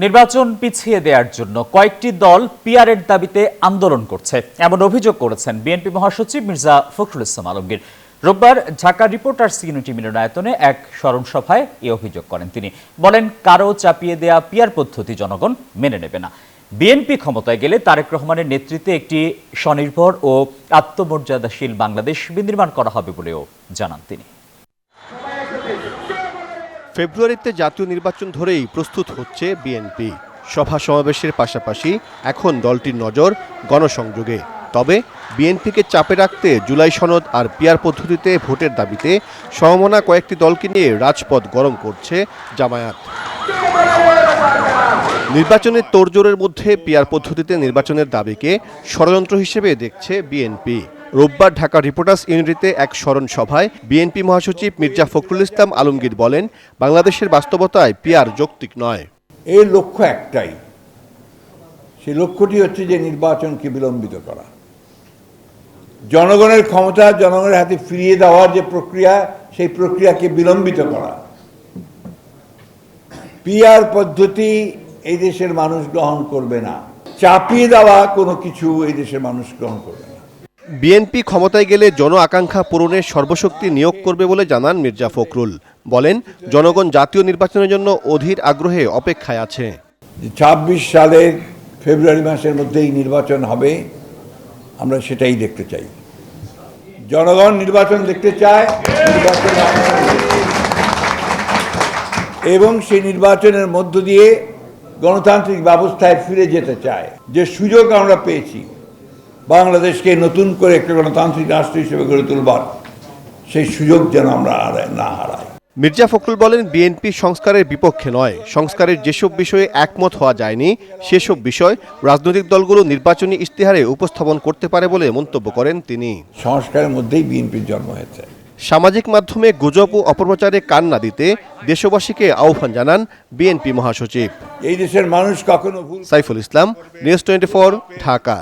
নির্বাচন পিছিয়ে দেওয়ার জন্য কয়েকটি দল পিআরের দাবিতে আন্দোলন করছে এমন অভিযোগ করেছেন বিএনপি মহাসচিব মির্জা ফখরুল ইসলাম আলমগীর। রোববার ঢাকা রিপোর্টার্স ইউনিটি মিলনায়তনে এক স্মরণ সভায় এই অভিযোগ করেন তিনি। বলেন, কারো চাপিয়ে দেয়া পিআর পদ্ধতি জনগণ মেনে নেবে না। বিএনপি ক্ষমতায় গেলে তারেক রহমানের নেতৃত্বে একটি স্বনির্ভর ও আত্মমর্যাদাশীল বাংলাদেশ বিনির্মাণ করা হবে বলেও জানান তিনি। ফেব্রুয়ারিতে জাতীয় নির্বাচন ধরেই প্রস্তুত হচ্ছে বিএনপি। সভা সমাবেশের পাশাপাশি এখন দলটির নজর গণসংযোগে। তবে বিএনপিকে চাপে রাখতে জুলাই সনদ আর পিআর পদ্ধতিতে ভোটের দাবিতে সমমনা কয়েকটি দলকে নিয়ে রাজপথ গরম করছে জামায়াত। নির্বাচনের তোড়জোড়ের মধ্যে পিআর পদ্ধতিতে নির্বাচনের দাবিকে ষড়যন্ত্র হিসেবে দেখছে বিএনপি। রোববার ঢাকা রিপোর্টার্স ইউনিটিতে এক স্মরণ সভায় বিএনপি মহাসচিব মির্জা ফখরুল ইসলাম আলমগীর বলেন, বাংলাদেশের বাস্তবতায় পিআর যৌক্তিক নয়। এর লক্ষ্য একটাই, সেই লক্ষ্যটি হচ্ছে যে নির্বাচনকে বিলম্বিত করা, জনগণের ক্ষমতা জনগণের হাতে ফিরিয়ে দেওয়ার যে প্রক্রিয়া, সেই প্রক্রিয়াকে বিলম্বিত করা। পিআর পদ্ধতি এই দেশের মানুষ গ্রহণ করবে না, চাপিয়ে দেওয়া কোনো কিছু এই দেশের মানুষ গ্রহণ করবে না। বিএনপি ক্ষমতায় গেলে জন আকাঙ্ক্ষা পূরণের সর্বশক্তি নিয়োগ করবে বলে জানান মির্জা ফখরুল। বলেন, জনগণ জাতীয় নির্বাচনের জন্য অধীর আগ্রহে অপেক্ষায় আছে। ২৬ সালের ফেব্রুয়ারি মাসের মধ্যেই নির্বাচন হবে, আমরা সেটাই দেখতে চাই। জনগণ নির্বাচন দেখতে চায়, এবং সেই নির্বাচনের মধ্য দিয়ে গণতান্ত্রিক ব্যবস্থায় ফিরে যেতে চায়। যে সুযোগ আমরা পেয়েছি বাংলাদেশকে নতুন করে একটা গণতান্ত্রিক রাষ্ট্র হিসেবে গড়ে তুলবার, সেই সুযোগ যেন আমরা না হারাই। মির্জা ফখরুল বলেন, বিএনপি সংস্কারের বিপক্ষে নয়। সংস্কারের যেসব বিষয়ে একমত হওয়া যায়নি সেসব বিষয় রাজনৈতিক দলগুলো নির্বাচনী ইশতেহারে উপস্থাপন করতে পারে বলে মন্তব্য করেন তিনি। সংস্কারের মধ্যেই বিএনপির জন্ম হয়েছে। সামাজিক মাধ্যমে গুজব ও অপপ্রচারে কান না দিতে দেশবাসীকে আহ্বান জানান বিএনপি মহাসচিব। এই দেশের মানুষ কখনো ভুল। সাইফুল ইসলাম, নিউজ 24, ঢাকা।